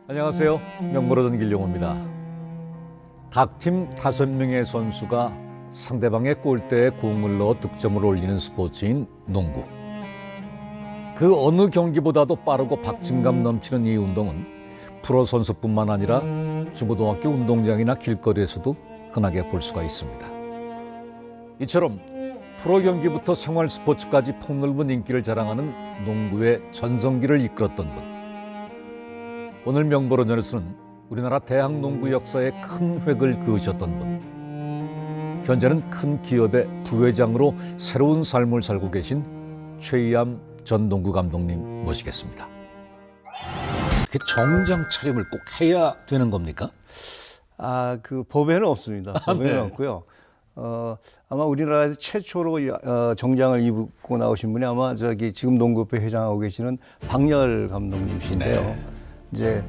안녕하세요. 명물어던 길용호입니다. 각 팀 5명의 선수가 상대방의 골대에 공을 넣어 득점을 올리는 스포츠인 농구. 그 어느 경기보다도 빠르고 박진감 넘치는 이 운동은 프로 선수뿐만 아니라 중고등학교 운동장이나 길거리에서도 흔하게 볼 수가 있습니다. 이처럼 프로 경기부터 생활 스포츠까지 폭넓은 인기를 자랑하는 농구의 전성기를 이끌었던 분. 오늘 명불허전에서는 우리나라 대학 농구 역사에 큰 획을 그으셨던 분. 현재는 큰 기업의 부회장으로 새로운 삶을 살고 계신 최희암 전 농구 감독님 모시겠습니다. 그 정장 차림을 꼭 해야 되는 겁니까? 그 법에는 없습니다. 법에는 네. 없고요. 아마 우리나라에서 최초로 정장을 입고 나오신 분이 아마 지금 농구협회 회장하고 계시는 박열 감독님이신데요. 네. 이제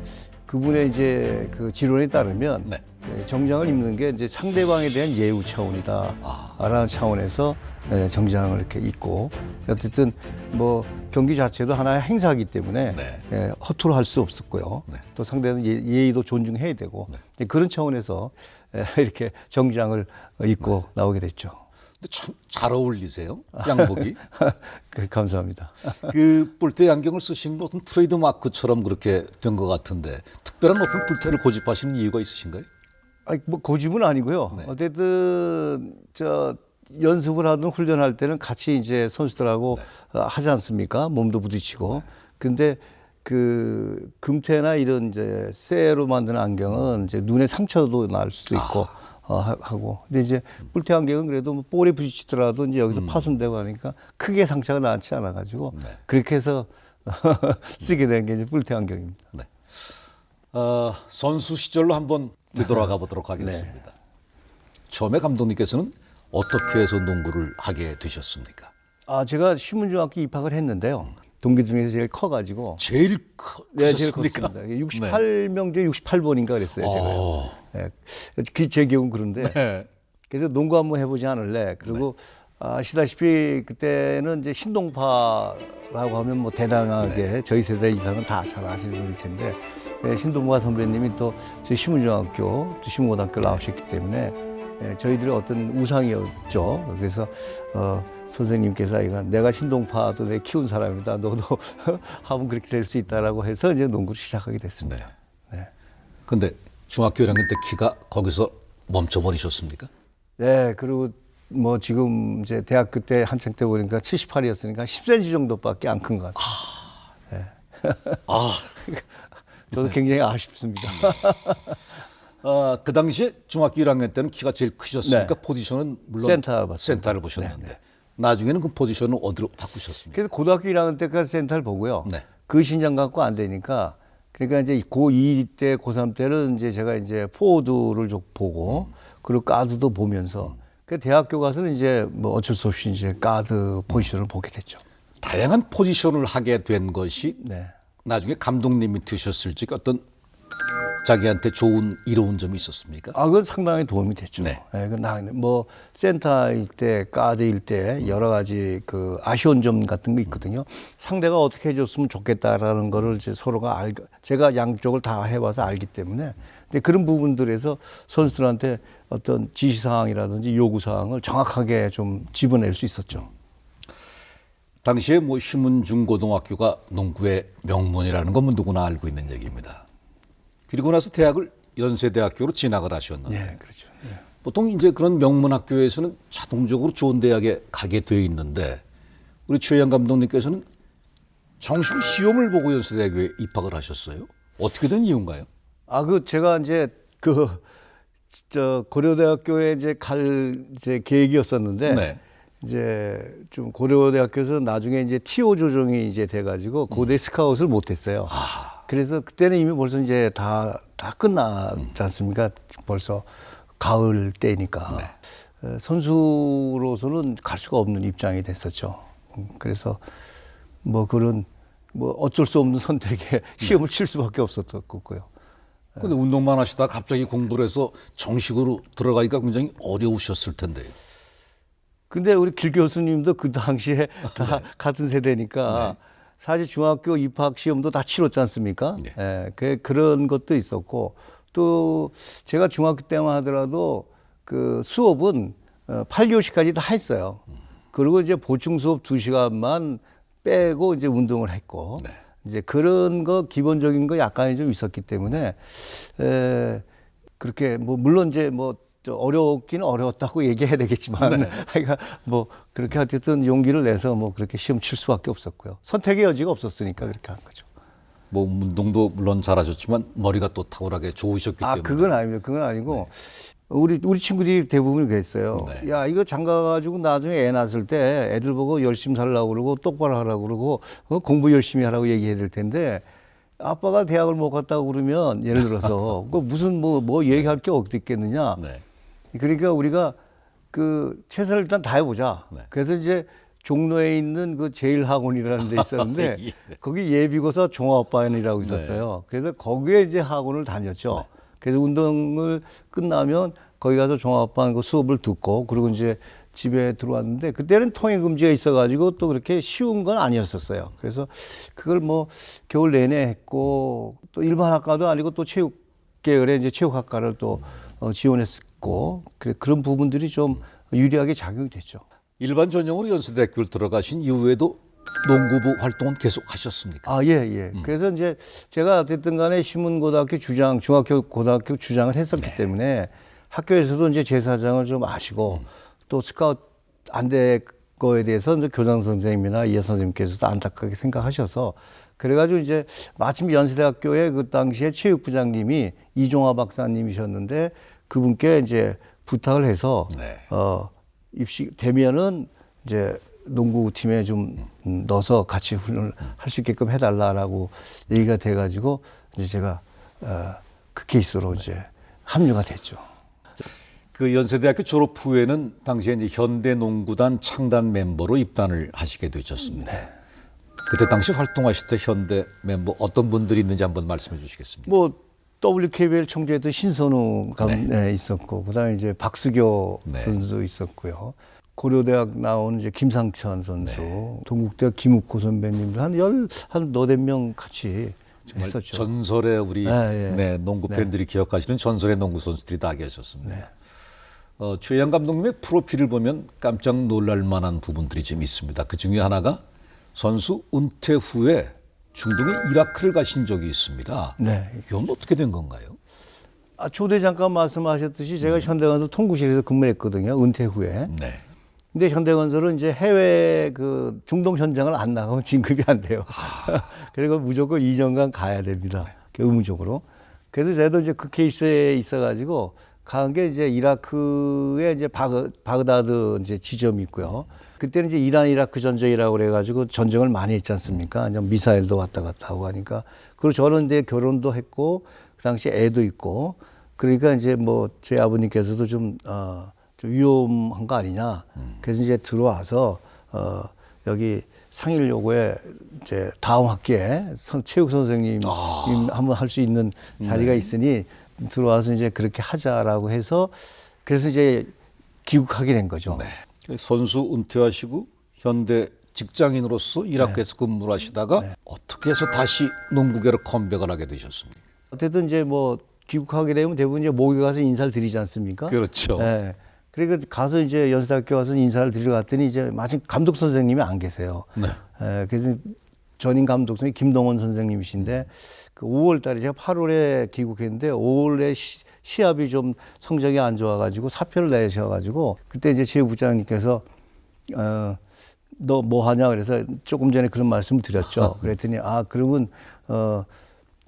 그분의 이제 그 지론에 따르면 네. 정장을 입는 게 이제 상대방에 대한 예우 차원이다라는 차원에서 정장을 이렇게 입고, 어쨌든 뭐 경기 자체도 하나의 행사이기 때문에 네. 허투루 할 수 없었고요. 네. 또 상대는 예의도 존중해야 되고, 그런 차원에서 이렇게 정장을 입고 나오게 됐죠. 근데 참 잘 어울리세요, 양복이. 감사합니다. 그 뿔테 안경을 쓰신 거 어떤 트레이드 마크처럼 그렇게 된 것 같은데 특별한 어떤 뿔테를 고집하시는 이유가 있으신가요? 뭐 고집은 아니고요. 네. 어쨌든 연습을 하든 훈련할 때는 같이 이제 선수들하고 하지 않습니까? 몸도 부딪히고. 근데 그 금태나 이런 이제 쇠로 만든 안경은 이제 눈에 상처도 날 수도 있고 하고. 근데 이제 뿔테 안경은 그래도 뭐 볼에 부딪히더라도 이제 여기서 파손되고 하니까 크게 상처가 나지 않아 가지고 그렇게 해서 쓰게 된 게 이제 뿔테 안경입니다. 네. 선수 시절로 한번 되돌아가 보도록 하겠습니다. 처음에 감독님께서는 어떻게 해서 농구를 하게 되셨습니까? 제가 신문중학교 입학을 했는데요. 동기 중에서 제일 커가지고. 제일 네, 제일 크셨습니까? 컸습니다. 68명 중에 68번인가 그랬어요, 제가. 네. 제 기억은 그런데. 네. 그래서 농구 한번 해보지 않을래. 그리고 아시다시피 그때는 이제 신동파라고 하면 뭐 대단하게 저희 세대 이상은 다 잘 아시는 분일 텐데, 신동파 선배님이 또 저희 신문중학교, 또 신문고등학교를 나오셨기 때문에 저희들의 어떤 우상이었죠. 그래서 선생님께서 내가 신동파도 내 키운 사람이다. 너도 하면 그렇게 될 수 있다라고 해서 이제 농구를 시작하게 됐습니다. 네. 근데 중학교 1학년 때 키가 거기서 멈춰버리셨습니까? 네. 그리고 뭐 지금 이제 대학교 때 한창 때 보니까 78이었으니까 10cm 정도밖에 안 큰 것 같아요. 저도 굉장히 아쉽습니다. 그 당시에 중학교 1학년 때는 키가 제일 크셨으니까 네. 포지션은 물론 센터 봤습니다. 센터를 보셨는데 나중에는 그 포지션을 어디로 바꾸셨습니까? 그래서 고등학교 1학년 때까지 센터를 보고요. 네. 그 신장 갖고 안 되니까, 그러니까 이제 고2 때, 고3 때는 이제 제가 이제 포워드를 좀 보고, 그리고 가드도 보면서, 그 대학교 가서는 이제 뭐 어쩔 수 없이 이제 가드 포지션을 보게 됐죠. 다양한 포지션을 하게 된 것이 네. 나중에 감독님이 되셨을지 어떤 자기한테 좋은 이로운 점이 있었습니까? 그건 상당히 도움이 됐죠. 네. 뭐 센터일 때, 가드일 때 여러 가지 그 아쉬운 점 같은 거 있거든요. 상대가 어떻게 해줬으면 좋겠다라는 거를 이제 서로가 제가 양쪽을 다 해봐서 알기 때문에, 근데 그런 부분들에서 선수들한테 어떤 지시사항이라든지 요구사항을 정확하게 좀 집어낼 수 있었죠. 당시에 뭐 신문중고등학교가 농구의 명문이라는 건 뭐 누구나 알고 있는 얘기입니다. 그리고 나서 대학을 연세대학교로 진학을 하셨는데 네, 그렇죠. 네. 보통 이제 그런 명문 학교에서는 자동적으로 좋은 대학에 가게 돼 있는데 우리 최희암 감독님께서는 정식 시험을 보고 연세대학교에 입학을 하셨어요. 어떻게 된 이유인가요? 제가 이제 고려대학교에 이제 갈 계획이었었는데, 네. 이제 좀 고려대학교에서 나중에 이제 TO 조정이 이제 돼가지고 고대 스카웃을 못했어요. 그래서 그때는 이미 벌써 이제 다 끝났지 않습니까? 벌써 가을 때니까. 선수로서는 갈 수가 없는 입장이 됐었죠. 그래서 뭐 그런 뭐 어쩔 수 없는 선택에 시험을 칠 수밖에 없었던 거고요. 근데 운동만 하시다가 갑자기 공부를 해서 정식으로 들어가기가 굉장히 어려우셨을 텐데요. 근데 우리 길 교수님도 그 당시에 다 같은 세대니까 사실 중학교 입학 시험도 다 치렀지 않습니까? 네. 그런 것도 있었고 또 제가 중학교 때만 하더라도 그 수업은 8교시까지 다 했어요. 그리고 이제 보충 수업 2시간만 빼고 이제 운동을 했고 네. 이제 그런 거 기본적인 거 약간이 좀 있었기 때문에 그렇게 뭐 물론 이제 뭐 어렵기는 어려웠다고 얘기해야 되겠지만 그러니까 뭐 그렇게 어쨌든 용기를 내서 뭐 그렇게 시험 칠 수밖에 없었고요. 선택의 여지가 없었으니까 그렇게 한 거죠. 뭐 운동도 물론 잘하셨지만 머리가 또 탁월하게 좋으셨기 때문에. 그건 아닙니다. 그건 아니고 우리 친구들이 대부분 그랬어요. 네. 야, 이거 장가 가지고 나중에 애 낳았을 때 애들 보고 열심히 살라고 그러고 똑바로 하라고 그러고 공부 열심히 하라고 얘기해야 될 텐데 아빠가 대학을 못 갔다고 그러면 예를 들어서 그 무슨 뭐 얘기할 게 어디 있겠느냐. 네. 그러니까 우리가 그 최선을 일단 다해보자. 네. 그래서 이제 종로에 있는 그 제일학원이라는 데 있었는데 예. 거기 예비고사 종합반이라고 있었어요. 그래서 거기에 이제 학원을 다녔죠. 그래서 운동을 끝나면 거기 가서 종합반 그 수업을 듣고 그리고 이제 집에 들어왔는데 그때는 통행 금지가 있어가지고 또 그렇게 쉬운 건 아니었었어요. 그래서 그걸 뭐 겨울 내내 했고 또 일반 학과도 아니고 또 체육 계열의 이제 체육학과를 또 지원했고 그런 부분들이 좀 유리하게 작용이 됐죠. 일반 전형으로 연세대학교를 들어가신 이후에도 농구부 활동은 계속 하셨습니까? 예. 그래서 이제 제가 어쨌든 간에 신문고등학교 주장, 중학교 고등학교 주장을 했었기 때문에 학교에서도 이제 제사장을 좀 아시고 또 스카우트 안 될 거에 대해서 이제 교장 선생님이나 이해 선생님께서도 안타깝게 생각하셔서 그래가지고 이제 마침 연세대학교의 그 당시에 체육부장님이 이종화 박사님이셨는데 그분께 이제 부탁을 해서 입시 되면은 이제 농구팀에 좀 넣어서 같이 훈련을 할 수 있게끔 해달라라고 얘기가 돼가지고 이제 제가 그 케이스로 이제 합류가 됐죠. 그 연세대학교 졸업 후에는 당시에 이제 현대농구단 창단 멤버로 입단을 하시게 되셨습니다. 그때 당시 활동하실 때 현대 멤버 어떤 분들이 있는지 한번 말씀해 주시겠습니까? 뭐 WKBL 청주에도 신선우 있었고 그다음에 이제 박수교 선수 있었고요. 고려대학 나온 이제 김상천 선수, 동국대학 김욱호 선배님들 한 너댓 명 같이 했었죠. 전설의 우리 농구 팬들이 기억하시는 전설의 농구 선수들이 다 계셨습니다. 최양 감독님의 프로필을 보면 깜짝 놀랄 만한 부분들이 좀 있습니다. 그 중에 하나가 선수 은퇴 후에 중동의 이라크를 가신 적이 있습니다. 이건 어떻게 된 건가요? 초대 잠깐 말씀하셨듯이 제가 현대건설 통구실에서 근무했거든요. 은퇴 후에. 근데 현대건설은 이제 해외 그 중동 현장을 안 나가면 진급이 안 돼요. 그리고 무조건 2년간 가야 됩니다. 의무적으로. 그래서 저도 이제 그 케이스에 있어가지고 간 게 이제 이라크의 이제 바그다드 이제 지점이 있고요. 그때는 이제 이란 이라크 전쟁이라고 그래가지고 전쟁을 많이 했지 않습니까? 미사일도 왔다 갔다 하고 하니까. 그리고 저는 이제 결혼도 했고 그 당시에 애도 있고 그러니까 이제 뭐 제 아버님께서도 좀 위험한 거 아니냐. 그래서 이제 들어와서 여기 상일여고에 이제 다음 학기에 체육 선생님 한번 할 수 있는 자리가 있으니 들어와서 이제 그렇게 하자라고 해서 그래서 이제 귀국하게 된 거죠. 선수 은퇴하시고 현대 직장인으로서 이라크에서 근무를 하시다가 어떻게 해서 다시 농구계로 컴백을 하게 되셨습니까? 어쨌든 이제 뭐 귀국하게 되면 대부분 이제 모기 가서 인사를 드리지 않습니까? 그렇죠. 그러니까 가서 이제 연세대학교 가서 인사를 드리러 갔더니 이제 마침 감독 선생님이 안 계세요. 그래서 전임 감독 선생님 김동원 선생님이신데 그 5월 달에 제가 8월에 귀국했는데 5월에 시합이 좀 성적이 안 좋아가지고 사표를 내셔가지고 그때 이제 체육부장님께서 너 뭐 하냐 그래서 조금 전에 그런 말씀을 드렸죠. 그랬더니 그러면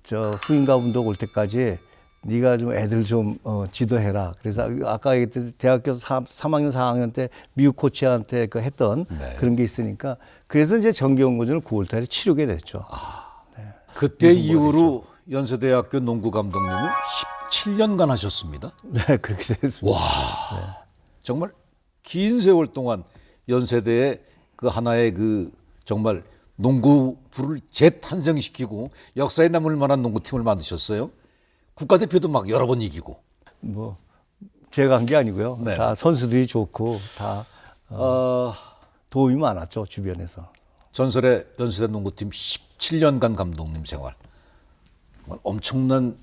저 후임 감독 올 때까지 네가 좀 애들 좀 지도해라. 그래서 아까 얘기했듯이 대학교 3학년 4학년 때 미국 코치한테 그 했던 그런 게 있으니까 그래서 이제 정기연구전을 9월 달에 치르게 됐죠. 그때 이후로 연세대학교 농구 감독님을 17년간 하셨습니다. 그렇게 됐습니다. 와, 정말 긴 세월 동안 연세대의 그 하나의 그 정말 농구부를 재탄생시키고 역사에 남을 만한 농구팀을 만드셨어요. 국가대표도 막 여러 번 이기고. 뭐 제가 한 게 아니고요. 다 선수들이 좋고 다 도움이 많았죠 주변에서. 전설의 연세대 농구팀 17년간 감독님 생활. 정말 엄청난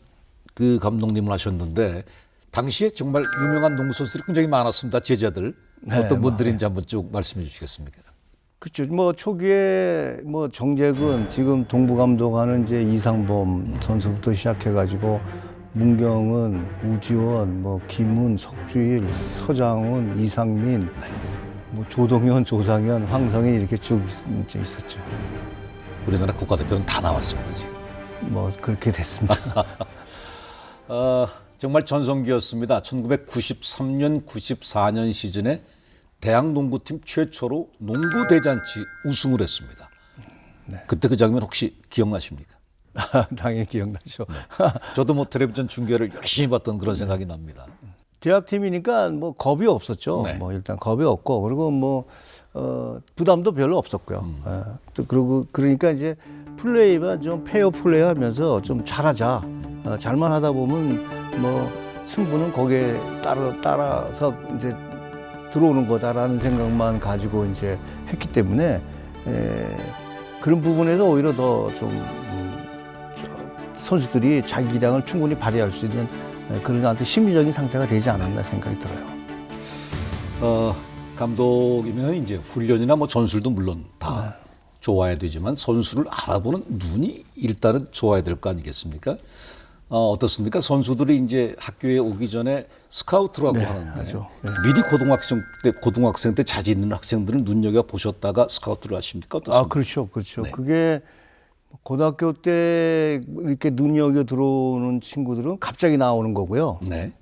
그 감독님을 하셨는데 당시에 정말 유명한 농구 선수들이 굉장히 많았습니다. 제자들. 네, 어떤 분들인지 한번 쭉 말씀해 주시겠습니까? 그렇죠. 뭐 초기에 뭐 정재근 지금 동부 감독하는 이제 이상범 선수부터 시작해가지고 문경은, 우지원, 뭐 김훈, 석주일, 서장훈, 이상민, 뭐 조동현, 조상현, 황성인 이렇게 쭉 이제 있었죠. 우리나라 국가대표는 다 나왔습니다. 지금. 뭐 그렇게 됐습니다. 정말 전성기였습니다. 1993년, 94년 시즌에 대학농구팀 최초로 농구대잔치 우승을 했습니다. 네. 그때 그 장면 혹시 기억나십니까? 당연히 기억나죠. 저도 뭐 텔레비전 중계를 열심히 봤던 그런 생각이 납니다. 대학팀이니까 뭐 겁이 없었죠. 네. 뭐 일단 겁이 없고 그리고 뭐 부담도 별로 없었고요. 또 그리고 그러니까 이제 플레이가 좀 페어 플레이하면서 좀 잘하자. 잘만 하다 보면 뭐 승부는 거기에 따라서 이제 들어오는 거다라는 생각만 가지고 이제 했기 때문에 그런 부분에서 오히려 더 좀 선수들이 자기 기량을 충분히 발휘할 수 있는 그런 아주 심리적인 상태가 되지 않았나 생각이 들어요. 감독이면 이제 훈련이나 뭐 전술도 물론 다 좋아야 되지만 선수를 알아보는 눈이 일단은 좋아야 될 거 아니겠습니까? 어떻습니까? 선수들이 이제 학교에 오기 전에 스카우트라고 하는데 하죠. 네. 미리 고등학생 때 자질 있는 학생들을 눈여겨 보셨다가 스카우트를 하십니까? 어떻습니까? 그렇죠, 그렇죠. 네. 그게 고등학교 때 이렇게 눈여겨 들어오는 친구들은 갑자기 나오는 거고요. 네.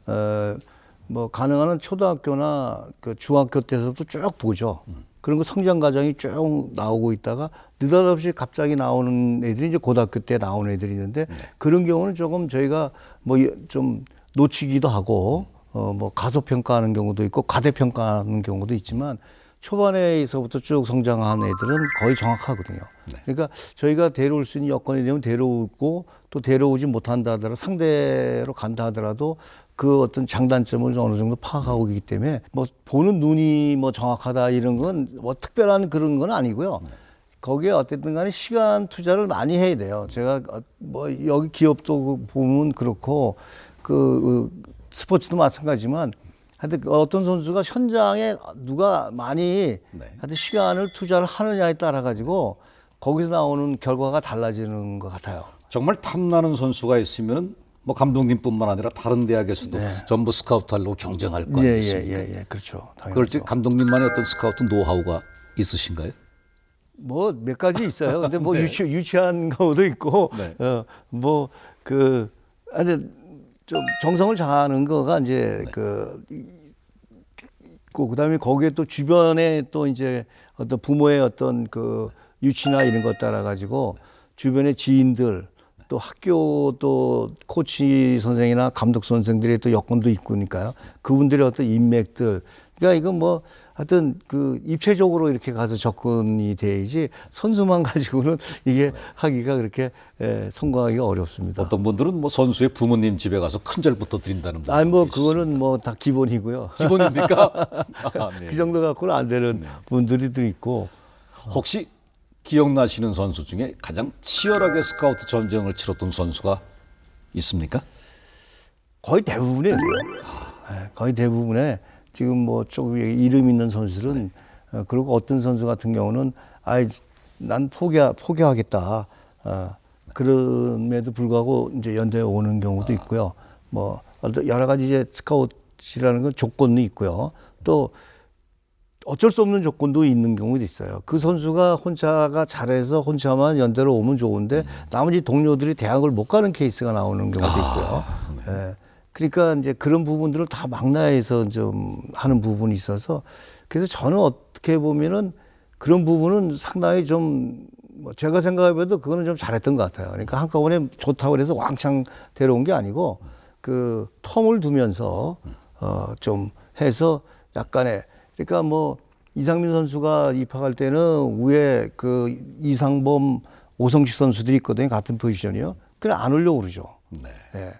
뭐 가능한 한 초등학교나 그 중학교 때서부터 쭉 보죠. 그런 거 성장 과정이 쭉 나오고 있다가 느닷없이 갑자기 나오는 애들이 이제 고등학교 때 나오는 애들이 있는데 그런 경우는 조금 저희가 뭐 좀 놓치기도 하고 뭐 가소평가하는 경우도 있고 과대평가하는 경우도 있지만 초반에서부터 쭉 성장한 애들은 거의 정확하거든요. 그러니까 저희가 데려올 수 있는 여건이 되면 데려오고 또 데려오지 못한다 하더라도 상대로 간다 하더라도 그 어떤 장단점을 어느 정도 파악하고 있기 때문에 뭐 보는 눈이 뭐 정확하다 이런 건 뭐 특별한 그런 건 아니고요. 거기에 어쨌든 간에 시간 투자를 많이 해야 돼요. 제가 뭐 여기 기업도 보면 그렇고 그 스포츠도 마찬가지지만 하여튼 어떤 선수가 현장에 누가 많이 하여튼 시간을 투자를 하느냐에 따라 가지고 거기서 나오는 결과가 달라지는 것 같아요. 정말 탐나는 선수가 있으면 뭐 감독님뿐만 아니라 다른 대학에서도 전부 스카우트 하려고 경쟁할 거 아니겠습니까? 예, 그렇죠. 그럴 때 감독님만의 어떤 스카우트 노하우가 있으신가요? 뭐 몇 가지 있어요. 근데 뭐 유치한 경우도 있고, 뭐 하여튼 좀 정성을 다하는 거가 이제 그다음에 거기에 또 주변에 또 이제 어떤 부모의 어떤 그 유치나 이런 것 따라 가지고 주변의 지인들 또 학교 또 코치 선생이나 감독 선생들의 또 여건도 있고니까요. 그분들의 어떤 인맥들. 그러니까 이건 뭐 하여튼 그 입체적으로 이렇게 가서 접근이 돼야지 선수만 가지고는 이게 하기가 그렇게 성공하기가 어렵습니다. 어떤 분들은 뭐 선수의 부모님 집에 가서 큰절부터 드린다는 분들. 아니 뭐 그거는 뭐 다 기본이고요. 기본입니까? 네. 그 정도 갖고는 안 되는 분들이 있고. 혹시 기억나시는 선수 중에 가장 치열하게 스카우트 전쟁을 치렀던 선수가 있습니까? 거의 대부분이에요. 네, 거의 대부분에 지금 뭐 조금 이름 있는 선수들은 그리고 어떤 선수 같은 경우는 난 포기하겠다. 그럼에도 불구하고 이제 연대에 오는 경우도 있고요. 뭐 여러 가지 이제 스카웃이라는 건 조건이 있고요. 또 어쩔 수 없는 조건도 있는 경우도 있어요. 그 선수가 혼자가 잘해서 혼자만 연대로 오면 좋은데 나머지 동료들이 대학을 못 가는 케이스가 나오는 경우도 있고요. 예. 그러니까 이제 그런 부분들을 다 망라해서 좀 하는 부분이 있어서 그래서 저는 어떻게 보면은 그런 부분은 상당히 좀 뭐 제가 생각해봐도 그거는 좀 잘했던 것 같아요. 그러니까 한꺼번에 좋다고 해서 왕창 데려온 게 아니고 그 텀을 두면서 좀 해서 약간의 그러니까 뭐 이상민 선수가 입학할 때는 위에 그 이상범, 오성식 선수들이 있거든요. 같은 포지션이요. 그래 안 오려고 그러죠. 네. 예.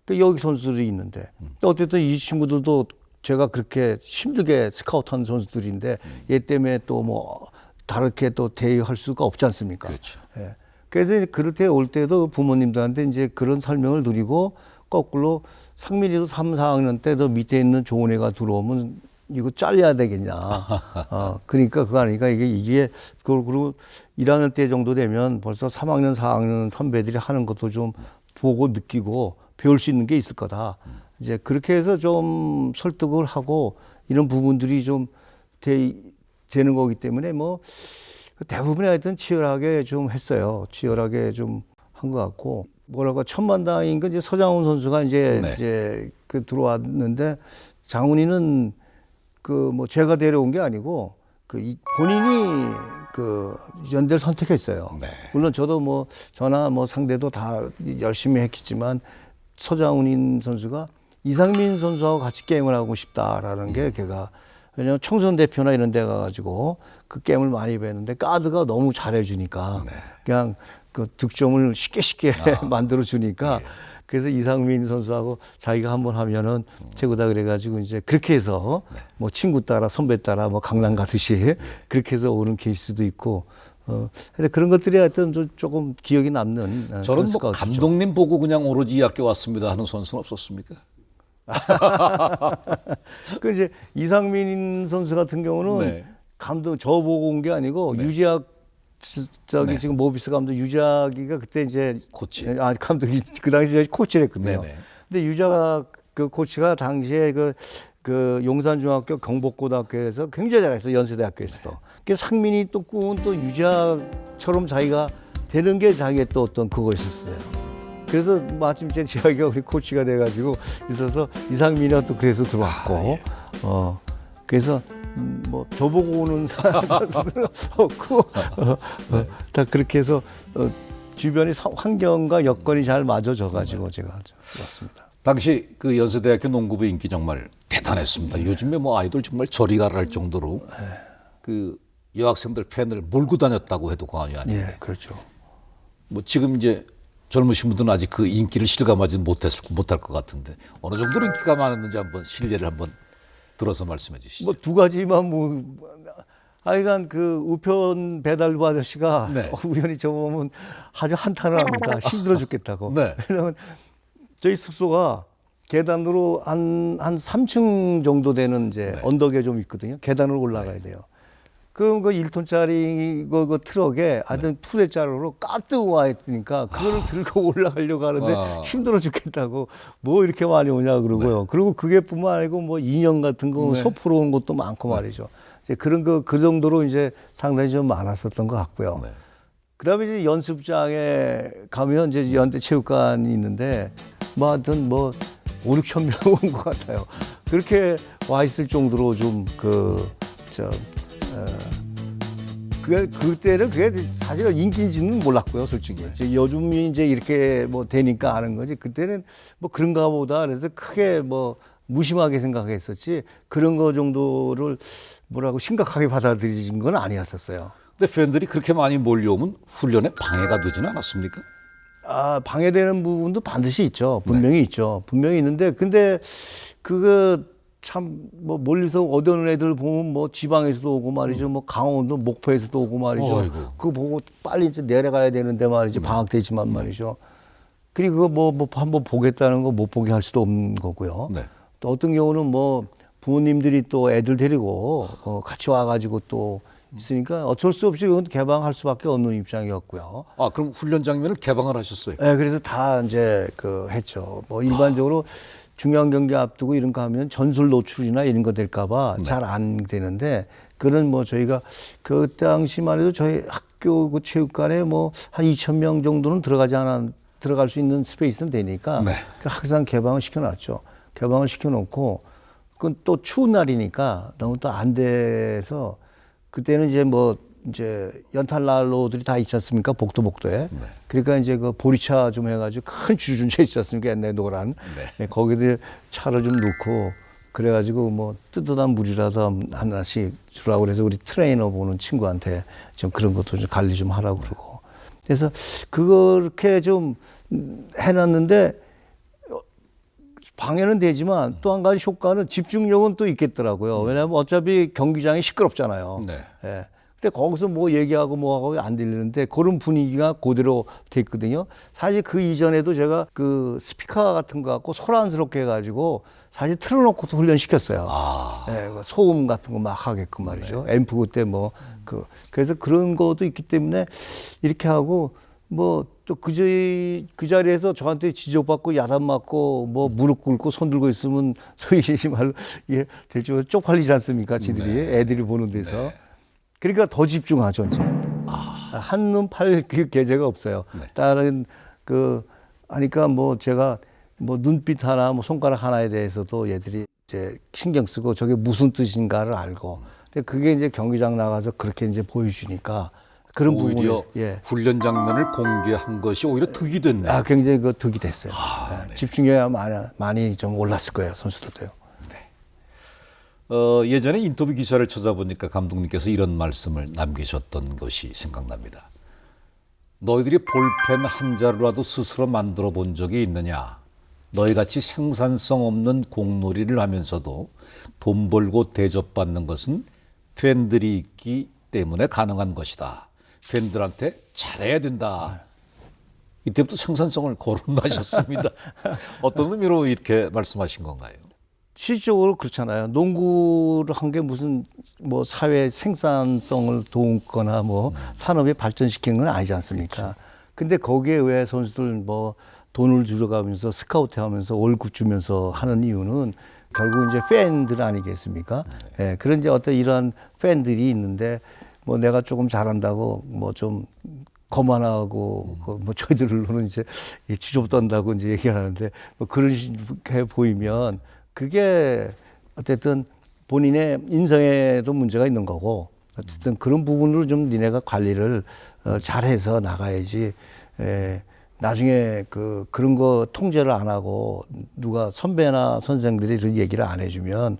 그 여기 선수들이 있는데 또 어쨌든 이 친구들도 제가 그렇게 힘들게 스카우트한 선수들인데 얘 때문에 또 뭐 다르게 또 대할 수가 없지 않습니까? 그렇죠. 예. 그래서 이제 그렇게 올 때도 부모님들한테 이제 그런 설명을 드리고 거꾸로 상민이도 3, 4학년 때 더 밑에 있는 좋은 애가 들어오면 이거 잘려야 되겠냐. 그러니까 그거 아니까 이게 그리고 1학년 때 정도 되면 벌써 3학년, 4학년 선배들이 하는 것도 좀 보고 느끼고 배울 수 있는 게 있을 거다. 이제 그렇게 해서 좀 설득을 하고 이런 부분들이 좀 되는 거기 때문에 뭐 대부분이 하여튼 치열하게 좀 했어요. 치열하게 좀 한 것 같고 뭐랄까 천만다행인 건 이제 서장훈 선수가 이제 그 들어왔는데 장훈이는 그 뭐 제가 데려온 게 아니고 그 본인이 그 연대를 선택했어요. 네. 물론 저도 뭐 저나 뭐 상대도 다 열심히 했겠지만 서장훈 선수가 이상민 선수하고 같이 게임을 하고 싶다라는 게 걔가 왜냐면 청소년 대표나 이런 데 가가지고 그 게임을 많이 배웠는데 가드가 너무 잘해주니까 그냥 그 득점을 쉽게 만들어주니까 그래서 이상민 선수하고 자기가 한번 하면은 최고다 그래가지고 이제 그렇게 해서 뭐 친구 따라 선배 따라 뭐 강남 가듯이 그렇게 해서 오는 케이스도 있고 근데 그런 것들이 하여튼 좀 조금 기억이 남는 저는 뭐 스카우트죠. 감독님 보고 그냥 오로지 이 학교 왔습니다 하는 선수는 없었습니까? 그 이제 이상민 선수 같은 경우는 네. 감독 저 보고 온 게 아니고 유지학 지금 모비스 감독 유지학이가 그때 이제 코치. 감독이 그 당시에 코치를 했거든요. 네네. 근데 유지학 그 코치가 당시에 그 용산중학교 경복고등학교에서 굉장히 잘했어요. 연세대학교에서도. 그래서 상민이 또 꿈은 또 유지학처럼 자기가 되는 게 자기의 또 어떤 그거였었어요. 그래서 마침 이제 자기가 우리 코치가 돼가지고 있어서 이상민이가 또 그래서 들어왔고, 그래서 뭐 저보고 오는 사람들은 없고, 다 그렇게 해서 주변의 환경과 여건이 잘 맞아져가지고 제가 왔습니다. 당시 그 연세대학교 농구부 인기 정말 대단했습니다. 요즘에 뭐 아이돌 정말 저리 가라 할 정도로 그 여학생들 팬을 몰고 다녔다고 해도 과언이 아닌데. 예, 그렇죠. 뭐 지금 이제 젊으신 분들은 아직 그 인기를 실감하지 못할 것 같은데 어느 정도로 인기가 많았는지 한번 실례를 한번 들어서 말씀해 주시죠. 뭐 두 가지만 뭐 하여간 그 우편 배달부 아저씨가 네. 우연히 저 보면 아주 한탄을 합니다. 힘들어 죽겠다고. 네. 왜냐면 저희 숙소가 계단으로 한 3층 정도 되는 이제 언덕에 좀 있거든요. 계단을 올라가야 돼요. 그럼 그 1톤짜리 그 트럭에 하여튼 푸대자루로 가득 와 있으니까 그거를 들고 올라가려고 하는데 힘들어 죽겠다고 뭐 이렇게 많이 오냐 그러고요. 그리고 그게 뿐만 아니고 뭐 인형 같은 거 소포로 온 것도 많고 말이죠. 이제 그런 그 정도로 이제 상당히 좀 많았었던 것 같고요. 그다음에 이제 연습장에 가면 이제 연대 체육관이 있는데 뭐 하여튼 뭐 5, 6천 명 온 것 같아요. 그렇게 와 있을 정도로 좀 그때는 그게 사실 인기인지는 몰랐고요, 솔직히. 요즘이 이제 이렇게 뭐 되니까 아는 거지. 그때는 뭐 그런가 보다. 그래서 크게 뭐 무심하게 생각했었지. 그런 거 정도를 뭐라고 심각하게 받아들이는 건 아니었었어요. 근데 팬들이 그렇게 많이 몰려오면 훈련에 방해가 되지는 않았습니까? 방해되는 부분도 반드시 있죠. 분명히 있죠. 분명히 있는데, 근데 그거 참 뭐 멀리서 오던 애들 보면 뭐 지방에서도 오고 말이죠. 뭐 강원도 목포에서도 오고 말이죠. 어이구. 그거 보고 빨리 이제 내려가야 되는데 말이죠. 방학 되지만 말이죠. 그리고 뭐 한번 보겠다는 거 못 보게 할 수도 없는 거고요. 네. 또 어떤 경우는 뭐 부모님들이 또 애들 데리고 같이 와가지고 또 있으니까 어쩔 수 없이 그건 개방할 수밖에 없는 입장이었고요. 그럼 훈련 장면을 개방을 하셨어요? 네, 그래서 다 이제 했죠. 뭐 일반적으로 중요한 경기 앞두고 이런 거 하면 전술 노출이나 이런 거 될까봐 잘 안 되는데 그런 뭐 저희가 그 당시만 해도 저희 학교 그 체육관에 뭐 한 2,000명 정도는 들어갈 수 있는 스페이스는 되니까 항상 개방을 시켜놨죠. 개방을 시켜놓고 그건 또 추운 날이니까 너무 또 안 돼서 그때는 이제 연탄난로들이 다 있지 않습니까? 복도에. 그러니까 이제 그 보리차 좀 해가지고 큰 주전자 있지 않습니까? 옛날에 노란. 거기에 차를 좀 넣고 그래가지고 뭐 뜨뜻한 물이라도 하나씩 주라고 그래서 우리 트레이너 보는 친구한테 좀 그런 것도 좀 관리 좀 하라고 그러고. 그래서 그렇게 좀 해놨는데 방해는 되지만 또 한 가지 효과는 집중력은 또 있겠더라고요. 왜냐하면 어차피 경기장이 시끄럽잖아요. 예. 근데 거기서 뭐 얘기하고 뭐하고 안 들리는데 그런 분위기가 그대로 돼 있거든요. 사실 그 이전에도 제가 그 스피커 같은 거 갖고 소란스럽게 해가지고 사실 틀어놓고도 훈련시켰어요. 예, 그 소음 같은 거 막 하게끔 말이죠. 앰프 그때 뭐 그래서 그런 것도 있기 때문에 이렇게 하고 뭐 또 그 자리에서 저한테 지적받고 야단 맞고 뭐 무릎 꿇고 손 들고 있으면 소위 말로 이게 될지 쪽팔리지 않습니까? 지들이 애들이 보는 데서. 그러니까 더 집중하죠, 이제. 한눈 팔 그 계제가 없어요. 다른 하니까 뭐 제가 뭐 눈빛 하나, 뭐 손가락 하나에 대해서도 얘들이 이제 신경 쓰고 저게 무슨 뜻인가를 알고. 근데 그게 이제 경기장 나가서 그렇게 이제 보여주니까 그런 오히려 부분이 훈련 장면을 공개한 것이 오히려 득이 됐네. 굉장히 그 득이 됐어요. 집중력이 많이 좀 올랐을 거예요, 선수들도요. 예전에 인터뷰 기사를 찾아보니까 감독님께서 이런 말씀을 남기셨던 것이 생각납니다. 너희들이 볼펜 한 자루라도 스스로 만들어 본 적이 있느냐? 너희같이 생산성 없는 공놀이를 하면서도 돈 벌고 대접받는 것은 팬들이 있기 때문에 가능한 것이다. 팬들한테 잘해야 된다. 이때부터 생산성을 거론하셨습니다. 어떤 의미로 이렇게 말씀하신 건가요? 실질적으로 그렇잖아요. 농구를 한 게 무슨 뭐 사회 생산성을 돕거나 뭐 산업에 발전시키는 건 아니지 않습니까? 근데 거기에 왜 선수들 뭐 돈을 줄여가면서 스카우트 하면서 월급 주면서 하는 이유는 결국 이제 팬들 아니겠습니까? 예, 그런 이제 어떤 이러한 팬들이 있는데 뭐 내가 조금 잘한다고 뭐 좀 거만하고 뭐 저희들로는 이제 주접 떤다고 이제 얘기를 하는데 뭐 그런 식으로 보이면 그게 어쨌든 본인의 인성에도 문제가 있는 거고 어쨌든 그런 부분으로 좀 니네가 관리를 잘해서 나가야지. 나중에 그런 거 통제를 안 하고 누가 선배나 선생들이 이런 얘기를 안 해주면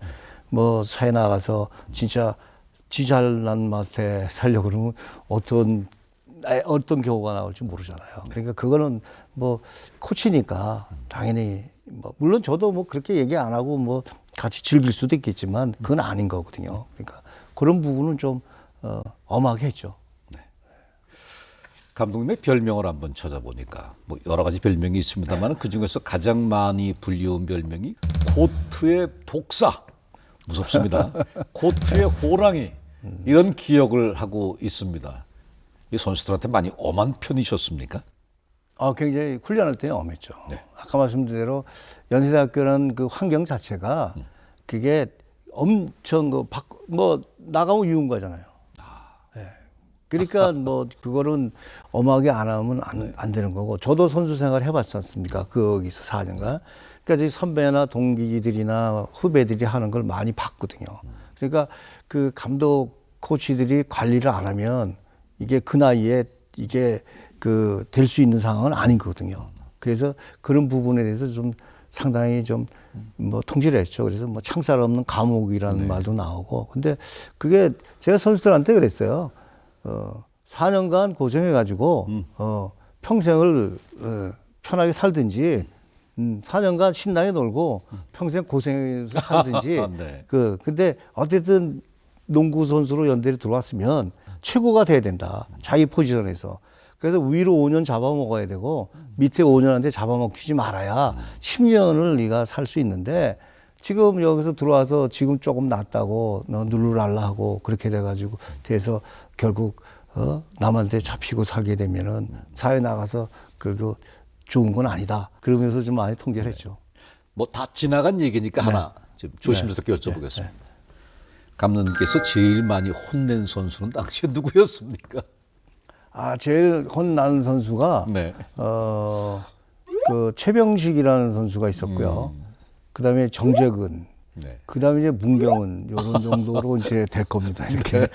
뭐 사회 나가서 진짜 지 잘난 맛에 살려고 그러면 어떤 경우가 나올지 모르잖아요. 그러니까 그거는 뭐 코치니까 당연히 뭐 물론 저도 뭐 그렇게 얘기 안 하고 뭐 같이 즐길 수도 있겠지만 그건 아닌 거거든요. 그러니까 그런 부분은 좀 엄하게 했죠. 감독님의 별명을 한번 찾아보니까 뭐 여러 가지 별명이 있습니다만 그 중에서 가장 많이 불리운 별명이 코트의 독사. 무섭습니다. 코트의 호랑이. 이런 기억을 하고 있습니다. 이 선수들한테 많이 엄한 편이셨습니까? 굉장히 훈련할 때 엄했죠. 아까 말씀드린 대로 연세대학교는 그 환경 자체가 그게 엄청 뭐 나가면 유흥 가잖아요. 그러니까 뭐 그거는 엄하게 안 하면 안 되는 거고 저도 선수 생활 해봤지 않습니까? 거기서 4년간. 그러니까 저희 선배나 동기들이나 후배들이 하는 걸 많이 봤거든요. 그러니까 그 감독 코치들이 관리를 안 하면 이게 그 나이에 이게 될 수 있는 상황은 아닌 거거든요. 그래서 그런 부분에 대해서 좀 상당히 좀 뭐 통제를 했죠. 그래서 뭐 창살 없는 감옥이라는 말도 나오고. 근데 그게 제가 선수들한테 그랬어요. 4년간 고생해가지고, 평생을, 편하게 살든지, 4년간 신나게 놀고, 평생 고생해서 살든지, 네. 근데 어쨌든 농구 선수로 연대를 들어왔으면 최고가 돼야 된다. 자기 포지션에서. 그래서 위로 5년 잡아먹어야 되고, 밑에 5년한테 잡아먹히지 말아야 10년을 네가 살 수 있는데, 지금 여기서 들어와서 지금 조금 낫다고 너 누르랄라 하고 그렇게 돼가지고 돼서 결국 남한테 잡히고 살게 되면은 사회 나가서 그래도 좋은 건 아니다. 그러면서 좀 많이 통제를 했죠. 뭐 다 지나간 얘기니까 하나 좀 조심스럽게 여쭤보겠습니다. 감독님께서 제일 많이 혼낸 선수는 당시에 누구였습니까? 제일 혼난 선수가 네. 그 최병식이라는 선수가 있었고요. 그다음에 정재근, 네. 그다음에 이제 문경은 요런 정도로 이제 될 겁니다. 이렇게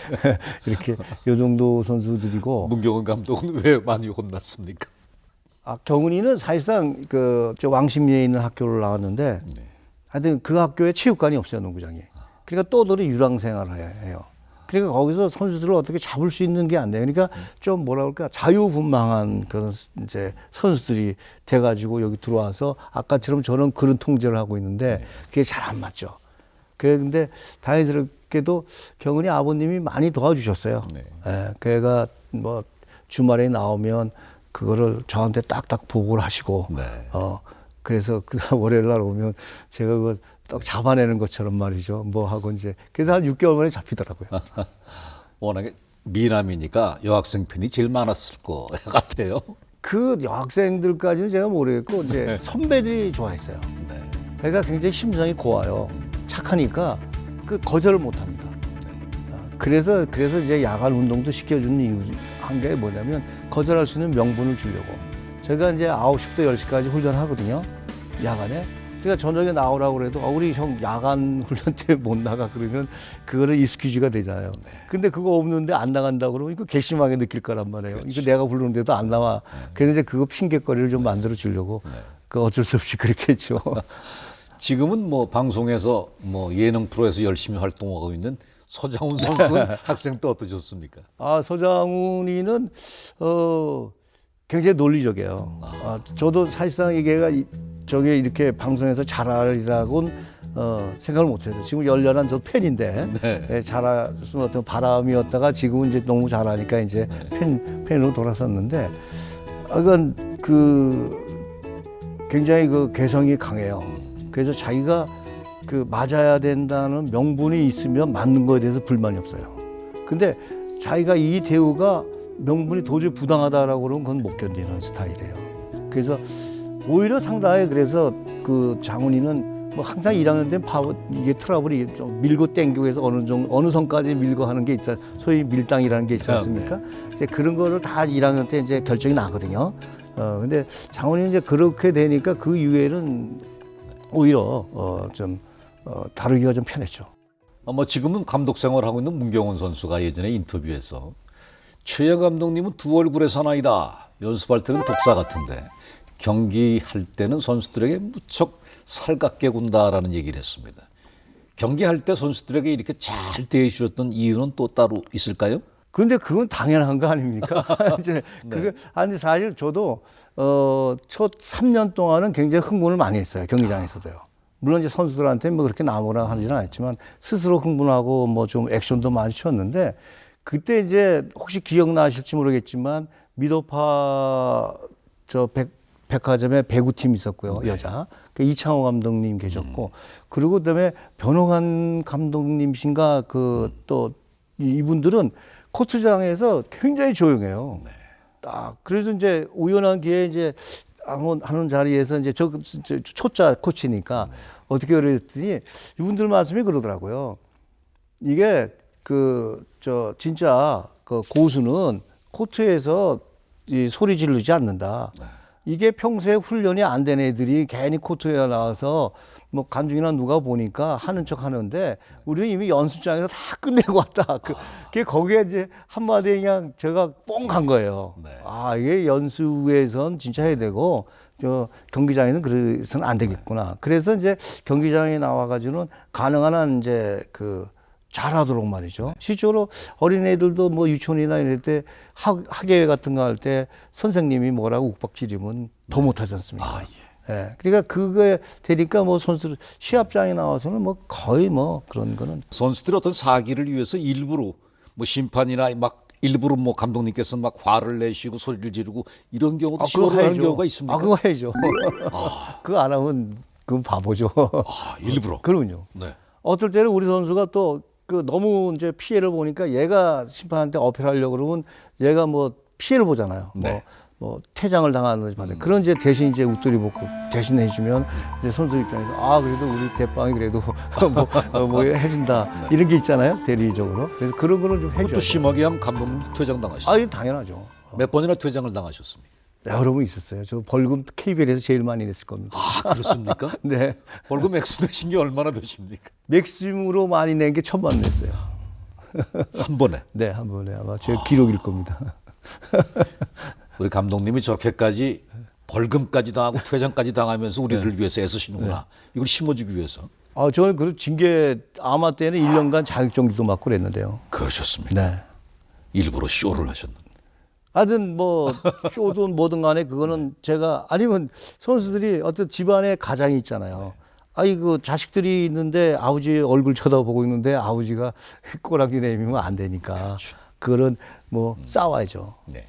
이렇게 요 정도 선수들이고. 문경은 감독은 왜 많이 혼났습니까? 경은이는 사실상 저 왕십리에 있는 학교를 나왔는데, 하여튼 그 학교에 체육관이 없어요, 농구장이. 그러니까 또들이 유랑 생활을 해요. 그러니까 거기서 선수들을 어떻게 잡을 수 있는 게 안 돼요. 그러니까 좀 뭐라 그럴까 자유분방한 그런 이제 선수들이 돼가지고 여기 들어와서 아까처럼 저는 그런 통제를 하고 있는데 그게 잘 안 맞죠. 근데 다행스럽게도 경은이 아버님이 많이 도와주셨어요. 네. 예, 걔가 뭐 주말에 나오면 그거를 저한테 딱딱 보고를 하시고, 네. 그래서 그다음 월요일 날 오면 제가 그걸 딱 잡아내는 것처럼 말이죠. 뭐 하고 이제 그래서 한 6개월 만에 잡히더라고요. 워낙에 미남이니까 여학생 팬이 제일 많았을 것 같아요. 그 여학생들까지는 제가 모르겠고 이제 선배들이 좋아했어요. 네. 걔가 굉장히 심성이 고와요. 착하니까 그 거절을 못 합니다. 그래서 이제 야간 운동도 시켜주는 이유 한 게 뭐냐면 거절할 수 있는 명분을 주려고. 제가 이제 9시부터 10시까지 훈련하거든요. 야간에. 그러니까 저녁에 나오라고 그래도 우리 형 야간 훈련 때 못 나가 그러면 그거를 익스큐즈가 되잖아요. 근데 그거 없는데 안 나간다고 그러면 이거 괘씸하게 느낄 거란 말이에요. 이거 내가 부르는데도 안 나와. 그래서 이제 그거 핑계거리를 좀 만들어 주려고 그 어쩔 수 없이 그렇게 했죠. 지금은 뭐 방송에서 뭐 예능 프로에서 열심히 활동하고 있는 서장훈 선수는 학생 때 어떠셨습니까? 서장훈이는 굉장히 논리적이에요. 저도 사실상 이게가 저게 이렇게 방송에서 잘하리라고는 생각을 못했어요. 지금 열렬한 저 팬인데 네. 예, 잘할 수는 어떤 바람이었다가 지금은 이제 너무 잘하니까 이제 팬으로 돌아섰는데, 이건 굉장히 그 개성이 강해요. 그래서 자기가 맞아야 된다는 명분이 있으면 맞는 거에 대해서 불만이 없어요. 근데 자기가 이 대우가 명분이 도저히 부당하다라고 그러면 그건 못 견디는 스타일이에요. 그래서 오히려 상당히 그래서 장훈이는 뭐 항상 1학년 때는 이게 트러블이 좀 밀고 땡기고 해서 어느 선까지 밀고 하는 게 있잖아요. 소위 밀당이라는 게 있지 않습니까? 이제 그런 거를 다 1학년 때 이제 결정이 나거든요. 근데 장훈이는 이제 그렇게 되니까 그 이후에는 오히려 다루기가 좀 편했죠. 뭐 지금은 감독 생활하고 있는 문경원 선수가 예전에 인터뷰에서 최영 감독님은 두 얼굴의 사나이다. 연습할 때는 독사 같은데 경기할 때는 선수들에게 무척 살갑게 군다라는 얘기를 했습니다. 경기할 때 선수들에게 이렇게 잘 대해주셨던 이유는 또 따로 있을까요? 근데 그건 당연한 거 아닙니까? 이제 아니 사실 저도 첫 3년 동안은 굉장히 흥분을 많이 했어요. 경기장에서도요. 물론 이제 선수들한테 뭐 그렇게 나무라 하지는 않았지만 스스로 흥분하고 뭐 좀 액션도 많이 쳤는데, 그때 이제 혹시 기억나실지 모르겠지만 미도파 백화점에 배구팀 있었고요. 여자. 이창호 감독님 계셨고, 그리고 그다음에 변호관 감독님이신가 또 이분들은 코트장에서 굉장히 조용해요. 딱 그래서 이제 우연한 기회에 이제 하는 자리에서 이제 저 초짜 코치니까 어떻게 그랬더니 이분들 말씀이 그러더라고요. 이게 진짜 고수는 코트에서 이 소리 지르지 않는다. 이게 평소에 훈련이 안 된 애들이 괜히 코트에 나와서 뭐 간중이나 누가 보니까 하는 척 하는데 우리는 이미 연습장에서 다 끝내고 왔다. 그게 거기에 이제 한마디 그냥 제가 뻥 간 거예요. 이게 연수에선 진짜 해야 되고 경기장에는 그래서는 안 되겠구나. 그래서 이제 경기장에 나와가지고는 가능한 한 이제 잘하도록 말이죠. 실제로 어린애들도 뭐 유치원이나 이럴 때 학예회 같은 거 할 때 선생님이 뭐라고 욱박지르면 더 못하지 않습니까? 예. 그러니까 그거에 되니까 뭐 선수들 시합장에 나와서는 뭐 거의 뭐 그런 거는 선수들이 어떤 사기를 위해서 일부러 뭐 심판이나 막 일부러 뭐 감독님께서 막 화를 내시고 소리를 지르고 이런 경우도 시도를 하는 경우가 있습니까? 그거 해야죠. 그거 안 하면 그건 바보죠. 일부러. 그럼요. 네. 어떨 때는 우리 선수가 또 너무 이제 피해를 보니까 얘가 심판한테 어필하려고 그러면 얘가 뭐 피해를 보잖아요. 네. 뭐 퇴장을 당하는지 말이야. 그런 이제 대신 이제 웃돌이 먹고 대신 해주면 이제 선수 입장에서 그래도 우리 대빵이 그래도 뭐 해준다 이런 게 있잖아요. 대리적으로. 그래서 그런 거는 좀 해줘야 그것도 심하게 하면 감독님 퇴장 당하시죠. 이거 당연하죠. 몇 번이나 퇴장을 당하셨습니까? 여러 번 있었어요. 저 벌금 KBL에서 제일 많이 냈을 겁니다. 그렇습니까? 네. 벌금 액수 내신 게 얼마나 되십니까? 맥심으로 많이 낸 게 1,000만 냈어요. 한 번에. 네, 한 번에 아마 제 기록일 겁니다. 우리 감독님이 저렇게까지 벌금까지 당하고 퇴장까지 당하면서 우리를 위해서 애쓰시는구나. 이걸 심어주기 위해서. 저는 그 징계 아마 때는 1년간 자격정지도 맞고 그랬는데요. 그러셨습니까? 네. 일부러 쇼를 하셨는데. 하여튼 뭐 쇼든 뭐든 간에 그거는 제가 아니면 선수들이 어떤 집안에 가장이 있잖아요. 아이 그 자식들이 있는데 아버지 얼굴 쳐다보고 있는데 아버지가 꼬락지 내밀면 안 되니까 그거는 뭐 싸워야죠. 네.